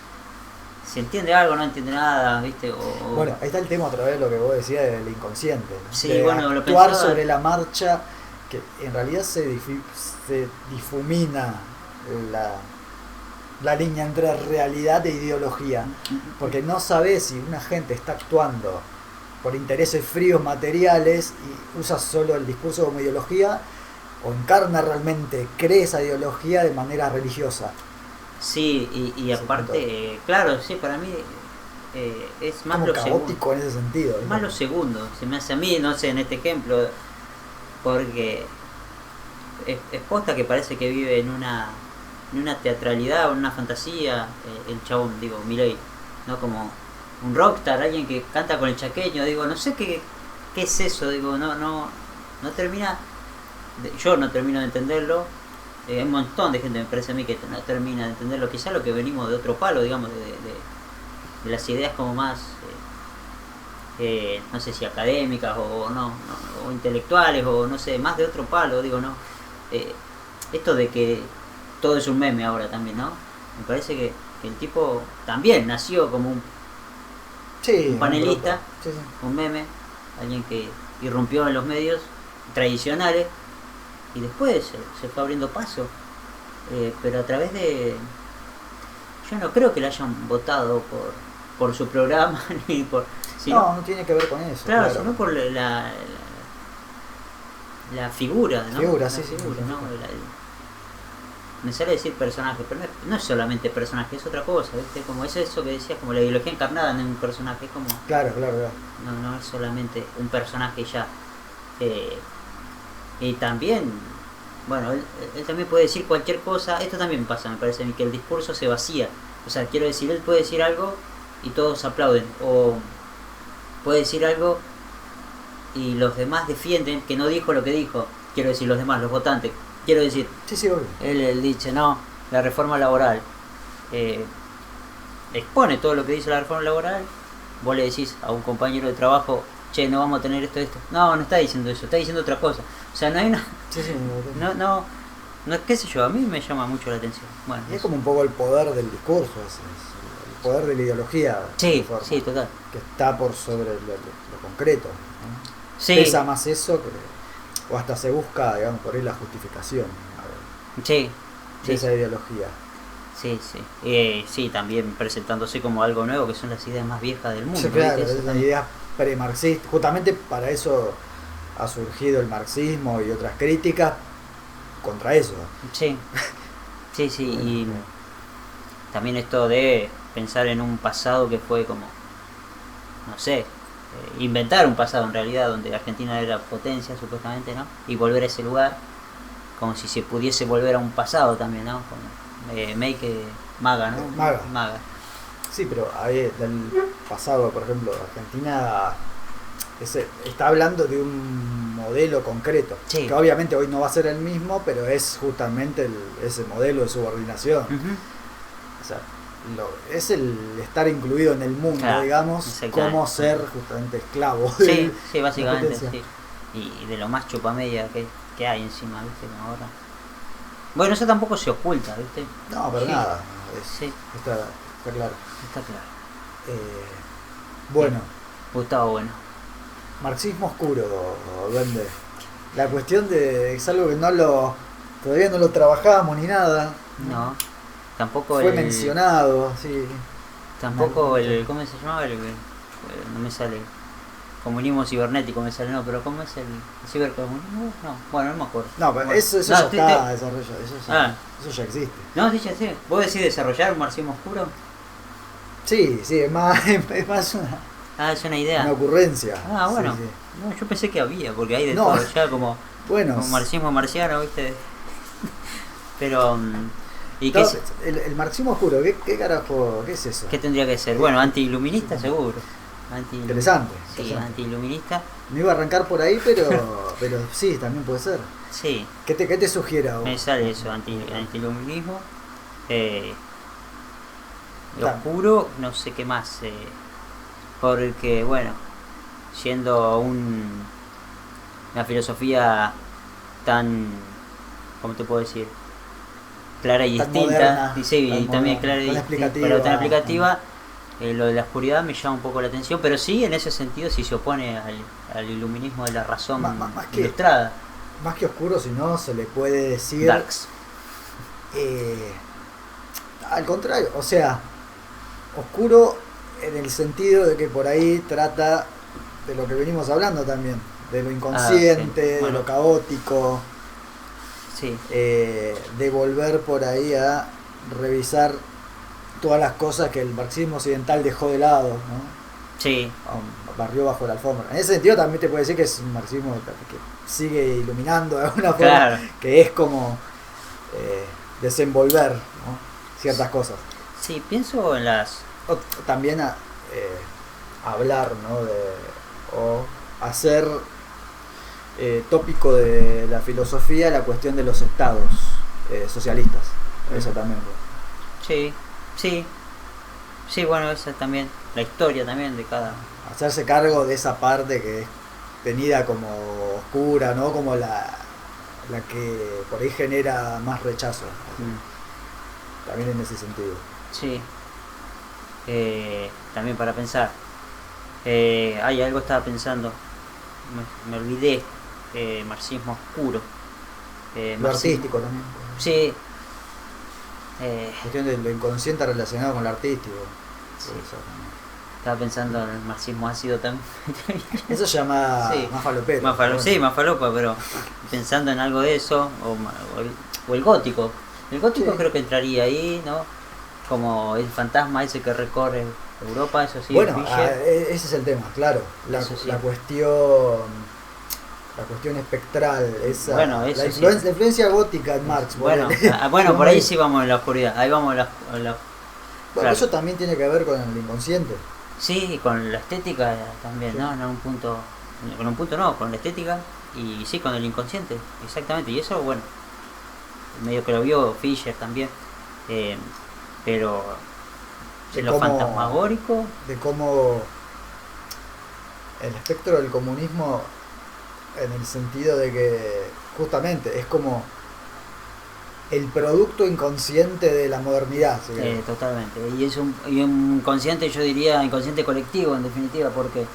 Si entiende algo, no entiende nada, ¿viste? Bueno, ahí está el tema otra vez, lo que vos decías del inconsciente, ¿no? Sí, de bueno, lo actuar pensaba. sobre la marcha, que en realidad se difumina la línea entre realidad e ideología, porque no sabes si una gente está actuando por intereses fríos materiales y usa solo el discurso como ideología, o encarna realmente, cree esa ideología de manera religiosa. Sí, y aparte, claro, sí, para mí es más Como lo caótico en ese sentido. más lo segundo, se me hace a mí, no sé, en este ejemplo, porque es posta que parece que vive en una teatralidad o en una fantasía, el chabón, digo, Milei, ¿no? Como un rockstar, alguien que canta con el chaqueño, digo, no sé qué es eso, digo, no termina, yo no termino de entenderlo. Hay un montón de gente, me parece a mí, que no termina de entenderlo, quizá lo que venimos de otro palo, digamos, de las ideas como más, no sé si académicas o no, o intelectuales, o no sé, más de otro palo, digo, no. Esto de que todo es un meme ahora también, ¿no? Me parece que el tipo también nació como un panelista, sí. un meme, alguien que irrumpió en los medios tradicionales y después se fue abriendo paso, pero a través de... Yo no creo que le hayan votado por su programa ni por... No tiene que ver con eso. Claro, sino por la figura, ¿no? Figura, La sí, figura, sí. ¿no? Me sale decir personaje, pero no es solamente personaje, es otra cosa, ¿viste? Como es eso que decías, como la ideología encarnada en un personaje, es como... Claro. No es solamente un personaje y ya. Y también, bueno, él también puede decir cualquier cosa. Esto también pasa, me parece a mí, que el discurso se vacía. O sea, quiero decir, él puede decir algo y todos aplauden. O puede decir algo y los demás defienden que no dijo lo que dijo, quiero decir los demás, los votantes, quiero decir, Sí, obvio. él dice, no, la reforma laboral, expone todo lo que dice la reforma laboral, vos le decís a un compañero de trabajo, che, no vamos a tener esto, no está diciendo eso, está diciendo otra cosa, o sea, no hay una, Sí, no, qué sé yo, a mí me llama mucho la atención, bueno, Y es como un poco el poder del discurso, el poder de la ideología. sí, de forma, sí, total, que está por sobre lo concreto. ¿No? sí, Pesa más eso o hasta se busca, digamos, por ahí la justificación, a ver, sí, de sí, esa ideología. sí, sí, también presentándose como algo nuevo, que son las ideas más viejas del mundo, Sí, ¿no? claro, ¿Viste? Eso es una también. idea premarxista. Justamente para eso ha surgido el marxismo y otras críticas contra eso. Sí, sí, y también esto de pensar en un pasado que fue como, no sé, inventar un pasado en realidad donde Argentina era potencia supuestamente, ¿no? Y volver a ese lugar, como si se pudiese volver a un pasado también, ¿no? Como, Maga, ¿no? Maga. Sí, pero ahí del pasado, por ejemplo, Argentina está hablando de un modelo concreto, Sí. que obviamente hoy no va a ser el mismo, pero es justamente ese modelo de subordinación. O sea, es el estar incluido en el mundo, Claro, digamos, exactamente. como ser justamente esclavo. Sí, sí, la básicamente, potencia. sí. Y de lo más chupamedia que hay encima, ¿viste? Como ahora. Bueno, eso tampoco se oculta, ¿viste? No, pero Sí. nada, Sí, está claro. está claro. Bueno, Gustavo, bueno. marxismo oscuro, duende. La cuestión es algo que todavía no lo trabajamos ni nada. No, tampoco Fue mencionado, sí. Tampoco ¿cómo se llamaba? No me sale. Comunismo cibernético me sale, no, pero ¿cómo es el cibercomunismo? No, bueno, no me acuerdo. No, pero Bueno. eso No, ya está desarrollado, eso ya existe. No, sí, ya sé. ¿Vos decís desarrollar un marxismo oscuro? Sí, es más Es una idea. una ocurrencia. Bueno. Sí. No, yo pensé que había, porque hay de No. todo, ya como Bueno, marxismo marciano, ¿viste? Pero, ¿y qué, el marxismo oscuro, ¿qué carajo? ¿Qué es eso? qué tendría que ser? Bueno, anti-iluminista seguro. Interesante. Sí, interesante. anti-iluminista. Me iba a arrancar por ahí, pero sí, también puede ser. Sí, ¿Qué te sugiere a vos? me sale eso, anti-iluminismo. Claro. Oscuro, no sé qué más. Porque, bueno, siendo una filosofía tan, ¿cómo te puedo decir? Clara y Tan distinta. moderna, Y sí, tan y también moderna, clara y tan distinta, explicativa. pero tan explicativa. Lo de la oscuridad me llama un poco la atención, pero sí, en ese sentido, sí se opone al iluminismo de la razón Más ilustrada. Más que oscuro, si no, se le puede decir... Darks. Al contrario, o sea, oscuro en el sentido de que por ahí trata de lo que venimos hablando también, de lo inconsciente, sí. Bueno. de lo caótico, Sí, de volver por ahí a revisar todas las cosas que el marxismo occidental dejó de lado, ¿no? sí, Barrió bajo la alfombra. En ese sentido también te puede decir que es un marxismo que sigue iluminando de alguna forma, claro. que es como desenvolver, ¿no? Ciertas cosas. Sí, pienso en las... O también hablar, ¿no? O hacer tópico de la filosofía la cuestión de los estados socialistas. Eso también. Sí, bueno, esa también, la historia también de cada... Hacerse cargo de esa parte que es tenida como oscura, ¿no? Como la que por ahí genera más rechazo. También en ese sentido. Sí. También para pensar. Algo estaba pensando. Me olvidé. Marxismo oscuro. Lo artístico también. Sí. Cuestión de lo inconsciente relacionado con lo artístico. Sí. Estaba pensando en el marxismo ácido también. Eso se llama Sí. más falopero. Sí, más falopa, pero pensando en algo de eso, o el gótico. El gótico Sí. creo que entraría ahí, ¿no? Como el fantasma ese que recorre Europa, eso sí. Bueno, Fischer. ese es el tema, claro. Eso sí. La cuestión espectral, esa, Bueno, la, eso influencia, sí. la influencia gótica en Marx. Bueno, Como por ahí sí vamos en la oscuridad. Ahí vamos a la Bueno, claro. eso también tiene que ver con el inconsciente. Sí, y con la estética también, Sí. ¿no? En algún punto con un punto no, con la estética y sí, con el inconsciente, exactamente. Y eso, bueno, medio que lo vio Fisher también, eh, pero De en lo cómo, fantasmagórico, de cómo el espectro del comunismo, en el sentido de que justamente es como el producto inconsciente de la modernidad. ¿Sí? totalmente. Y un inconsciente, yo diría, inconsciente colectivo en definitiva, porque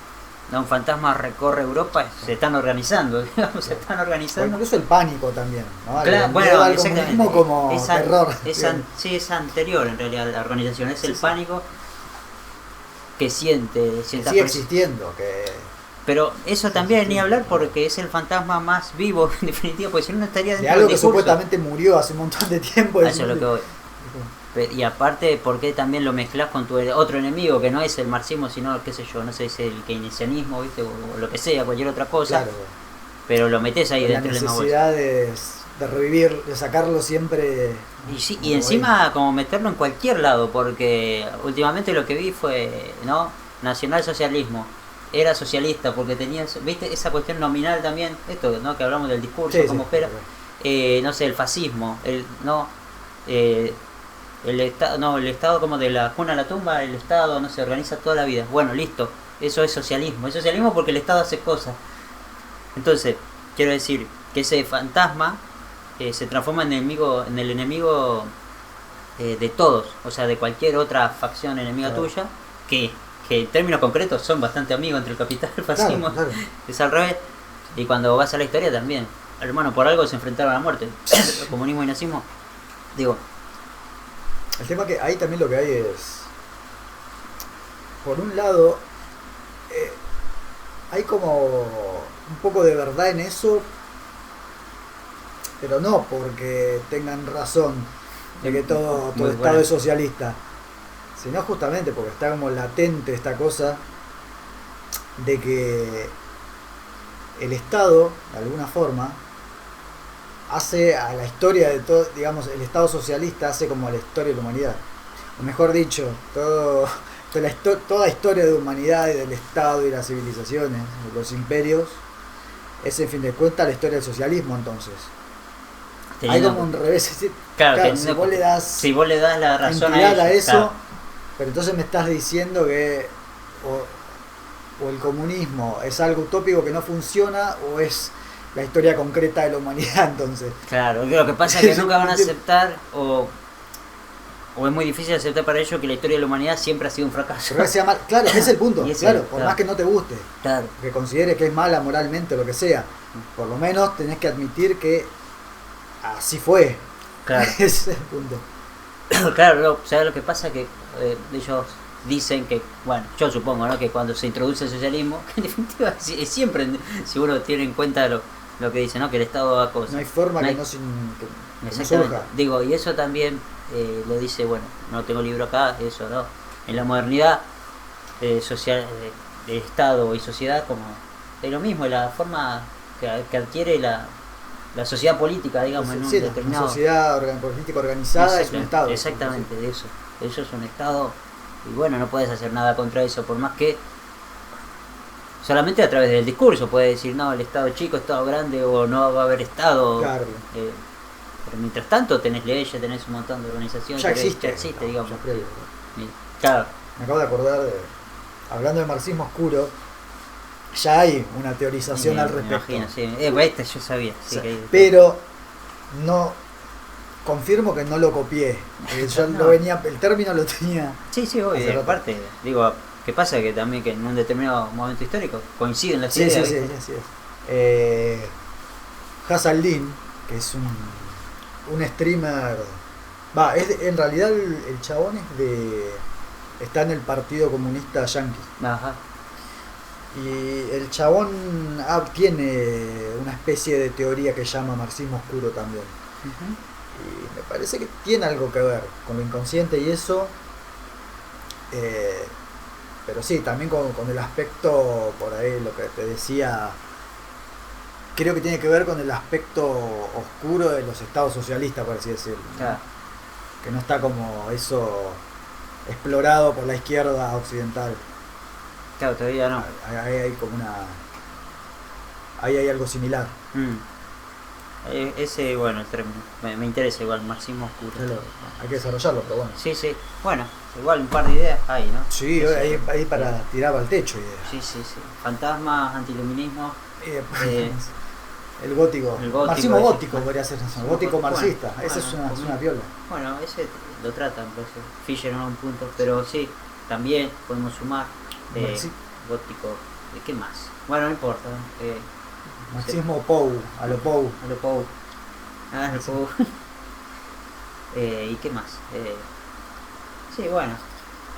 un fantasma recorre Europa, se están organizando, digamos, se están O organizando. incluso el pánico también, ¿no? Claro, El bueno, miedo al exactamente. comunismo como terror. Sí, es anterior en realidad a la organización, es Sí, el sí. pánico que siente Que cierta sigue presión. existiendo, que Pero eso también ni existiendo, hablar claro. porque es el fantasma más vivo, en definitiva, porque si no, no estaría de dentro algo del que discurso. supuestamente murió hace un montón de tiempo. A eso es lo que voy. Y aparte, ¿por qué también lo mezclas con tu otro enemigo que no es el marxismo, sino, qué sé yo, no sé, es el keynesianismo, ¿viste? O lo que sea, cualquier otra cosa, Claro, pero lo metes ahí con la dentro del misma bolsa. necesidad de revivir, de sacarlo siempre. Y, sí, como y encima como meterlo en cualquier lado, porque últimamente lo que vi fue, ¿no? Nacionalsocialismo. Era socialista porque tenía, viste, esa cuestión nominal también, esto, ¿no? Que hablamos del discurso, Sí, como sí, espera. No sé, el fascismo, no, eh, el Estado como de la cuna a la tumba, el Estado no se organiza toda la vida. Bueno, listo, eso es socialismo porque el Estado hace cosas. Entonces, quiero decir que ese fantasma se transforma en el enemigo de todos, o sea, de cualquier otra facción enemiga claro. tuya, que en términos concretos son bastante amigos entre el capital y el fascismo, Claro. es al revés. Y cuando vas a la historia también, hermano, por algo se enfrentaron a la muerte, comunismo y nazismo, digo, El tema que ahí también lo que hay es, por un lado, hay como un poco de verdad en eso, pero no porque tengan razón de que todo muy Estado buena. es socialista, sino justamente porque está como latente esta cosa de que el Estado, de alguna forma, hace a la historia de todo, digamos, el Estado socialista hace como a la historia de la humanidad. O mejor dicho, toda historia de humanidad y del Estado y las civilizaciones, de los imperios, es en fin de cuentas la historia del socialismo entonces. Hay como un revés, es decir, claro, si vos le das la razón entidad a eso, claro. pero entonces me estás diciendo que o el comunismo es algo utópico que no funciona o es la historia concreta de la humanidad entonces. Claro, lo que pasa es que nunca van a aceptar o es muy difícil aceptar para ellos que la historia de la humanidad siempre ha sido un fracaso. Pero sea mal, claro, ese es el punto, Y ese, claro, por claro. más que no te guste, Claro. que consideres que es mala moralmente o lo que sea, por lo menos tenés que admitir que así fue. Claro. Ese es el punto. Claro, ¿sabes lo que pasa? Que ellos dicen que, bueno, yo supongo, ¿no? Que cuando se introduce el socialismo, que en definitiva es siempre, si uno tiene en cuenta lo que dice, ¿no? Que el Estado da cosas. No hay forma No hay- que no Exactamente. surja. Digo, y eso también lo dice, bueno, no tengo libro acá, eso, ¿no? En la modernidad social, de Estado y sociedad, como es lo mismo, es la forma que adquiere la sociedad política, digamos, en un Sí, determinado... una sociedad política organizada es un Estado. Exactamente, de eso. Eso es un Estado. Y bueno, no puedes hacer nada contra eso, por más que solamente a través del discurso puedes decir, no, el Estado chico, Estado grande, o no va a haber Estado. Claro. Pero mientras tanto tenés leyes, tenés un montón de organizaciones. Ya existe, digamos. ya creo. Claro. Me acabo de acordar hablando de marxismo oscuro, ya hay una teorización al respecto. Me imagino, sí. Este yo sabía. Sí, Sí, que pero no confirmo que no lo copié. Yo No. lo venía, el término lo tenía. sí, obvio. hace Y rato. aparte, digo, ¿qué pasa? Que también que en un determinado momento histórico coinciden las Sí, ideas. sí, ¿viste? así es. Hassaldin, que es un streamer. En realidad el chabón está en el Partido Comunista Yankee. Ajá. Y el chabón tiene una especie de teoría que llama marxismo oscuro también. Ujú. Y me parece que tiene algo que ver con lo inconsciente y eso. Pero sí, también con el aspecto, por ahí lo que te decía, creo que tiene que ver con el aspecto oscuro de los estados socialistas, por así decirlo, ¿no? Claro. Que no está como eso explorado por la izquierda occidental. Claro, todavía no. Ahí hay como ahí hay algo similar. Ese, bueno, el término. Me interesa igual, marxismo oscuro. Hay que desarrollarlo, pero bueno. Sí, sí. Bueno, igual un par de ideas hay, ¿no? Sí, ahí para tirar al techo ideas. Sí, sí, sí. Fantasmas, antiluminismo. El gótico. Marxismo ese. gótico podría ser eso. Gótico marxista. Bueno, esa es una piola. Bueno, ese lo tratan, pues, Fischer en un punto. Pero sí, también podemos sumar gótico. ¿Qué más? Bueno, no importa. Marxismo Pou, a lo Pou. A lo Pou. A lo Pou. ¿Y qué más? Sí, bueno.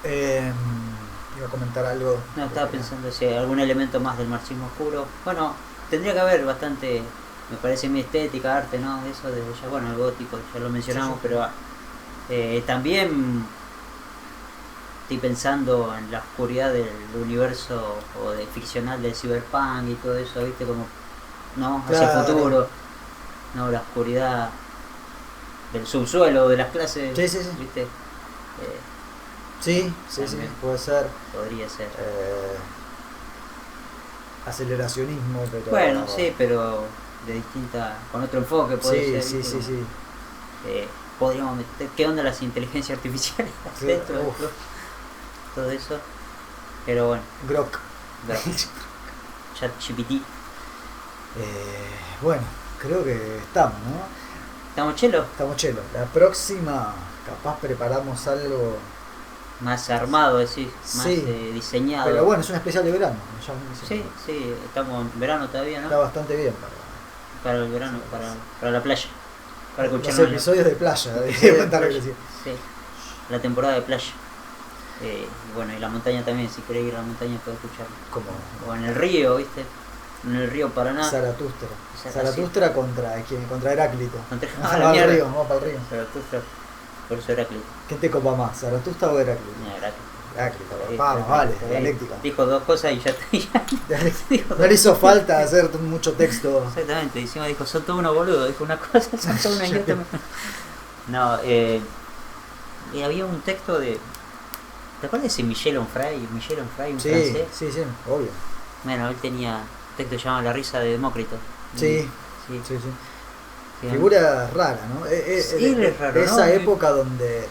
Iba a comentar algo. No, estaba pensando si hay algún elemento más del marxismo oscuro. Bueno, tendría que haber bastante, me parece, mi estética, arte, ¿no? Eso de ya, bueno, el gótico, ya lo mencionamos, sí. Pero también estoy pensando en la oscuridad del universo o de ficcional del cyberpunk y todo eso, ¿viste? Como, ¿no? Hacia el futuro, ¿no? La oscuridad del subsuelo de las clases, sí, sí, sí. ¿viste? Sí, puede ser. Podría ser. Aceleracionismo, pero... Bueno, sí, pero de distinta... con otro enfoque puede ser. Sí. Podríamos meter... ¿Qué onda las inteligencias artificiales dentro de todo eso? Pero bueno. Grok. ChatGPT. Bueno, creo que estamos, ¿no? ¿Estamos chelo? Estamos chelo. La próxima, capaz preparamos algo... más armado, decís, más diseñado. Pero bueno, es un especial de verano. Sí, estamos en verano todavía, ¿no? Está bastante bien para el verano, para la playa. Para escuchar los episodios de playa, sí, la temporada de playa. Bueno, y la montaña también, si querés ir a la montaña puedes escucharlo. ¿Cómo? O en el río, ¿viste? En el río Paraná. Zaratustra contra quién? Contra Heráclito. Vamos para el río. Zaratustra. Por eso Heráclito. ¿Quién te copa más, Zaratustra o Heráclito? Heráclito, vamos, vale, dialéctica. Dijo dos cosas y ya no le hizo falta hacer mucho texto. Exactamente, dijo, son todos unos boludos, dijo una cosa, son todos unos idiotas. No, y había un texto de... ¿Te acuerdas de Michel Onfray, un francés? Sí, obvio. Bueno, él tenía un texto que se llama La risa de Demócrito. Sí. Figura rara, ¿no? Es raro, esa ¿no? época donde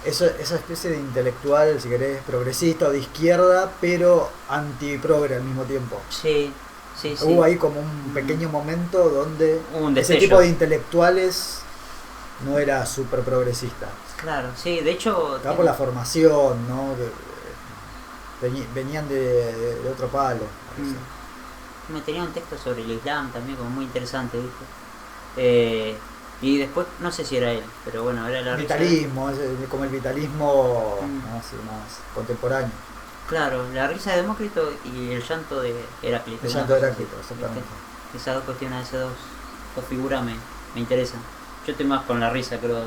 esa especie de intelectual, si querés, progresista o de izquierda, pero anti-progre al mismo tiempo. Sí. Hubo ahí como un pequeño momento donde ese destello. tipo de intelectuales no era súper progresista. Claro, sí, de hecho... Estaba por la formación, ¿no? Venían de otro palo. Me tenía un texto sobre el Islam también, como muy interesante, ¿viste? Y después, no sé si era él, pero bueno, era la vitalismo, como el vitalismo más contemporáneo. Claro, la risa de Demócrito y el llanto de Heráclito. El llanto de Heráclito, exactamente. Esas dos cuestiones, esas dos figuras me interesan. Yo estoy más con la risa, creo.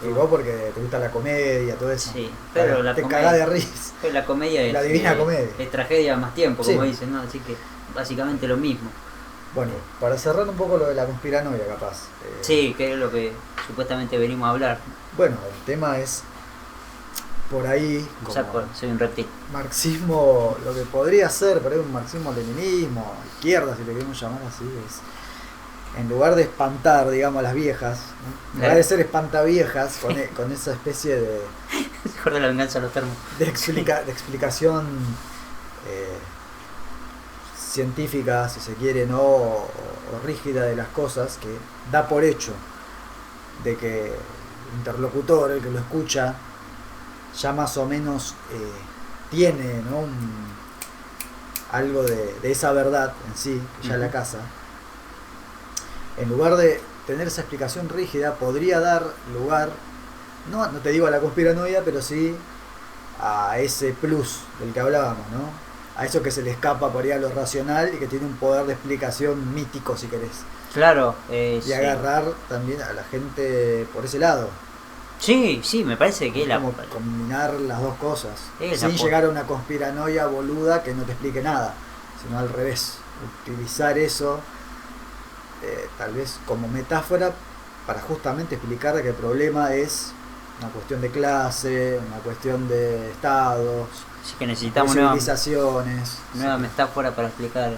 Y vos porque te gusta la comedia, todo eso. Sí, pero te cagás de risa. Pero la comedia es... La divina comedia. Es tragedia más tiempo, como dicen, ¿no? Así que básicamente lo mismo. Bueno, para cerrar un poco lo de la conspiranoia, capaz. Sí, que es lo que supuestamente venimos a hablar. Bueno, el tema es por ahí. Soy un reptil. Marxismo, lo que podría ser, pero es un marxismo-leninismo, izquierda, si le queremos llamar así, es en lugar de espantar, digamos, a las viejas, ¿no? En lugar de ser espantaviejas, con esa especie de. Mejor de la venganza a los termos. De explicación. Científica, si se quiere, ¿no? O rígida de las cosas, que da por hecho de que el interlocutor, el que lo escucha, ya más o menos tiene, ¿no? Algo de esa verdad en sí, que ya la casa. En lugar de tener esa explicación rígida, podría dar lugar, no te digo a la conspiranoia, pero sí a ese plus del que hablábamos, ¿no? A eso que se le escapa por ahí a lo racional y que tiene un poder de explicación mítico, si querés. Claro. Y agarrar también a la gente por ese lado. Sí, me parece que como combinar las dos cosas. Sin llegar a una conspiranoia boluda que no te explique nada, sino al revés. Utilizar eso tal vez como metáfora para justamente explicar que el problema es una cuestión de clase, una cuestión de estados. Así que necesitamos civilizaciones. nueva metáfora para explicar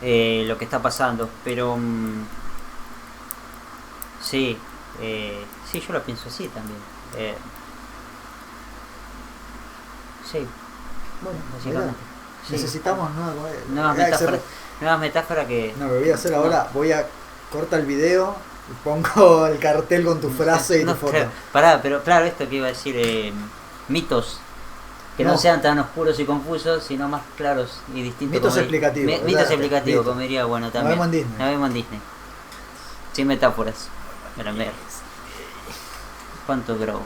lo que está pasando, pero sí, sí, yo lo pienso así también. Sí, Bueno, básicamente. Sí. necesitamos Nuevas metáforas que... No, lo voy a hacer ahora. Voy a cortar el video y pongo el cartel con tu frase y no, tu foto. claro, pará, pero claro, esto que iba a decir, mitos que no sean tan oscuros y confusos, sino más claros y distintos. Mitos explicativos. Mitos explicativos, Listo. como diría, bueno, también. Nos vemos en Disney. Sin metáforas. Cuánto grabo.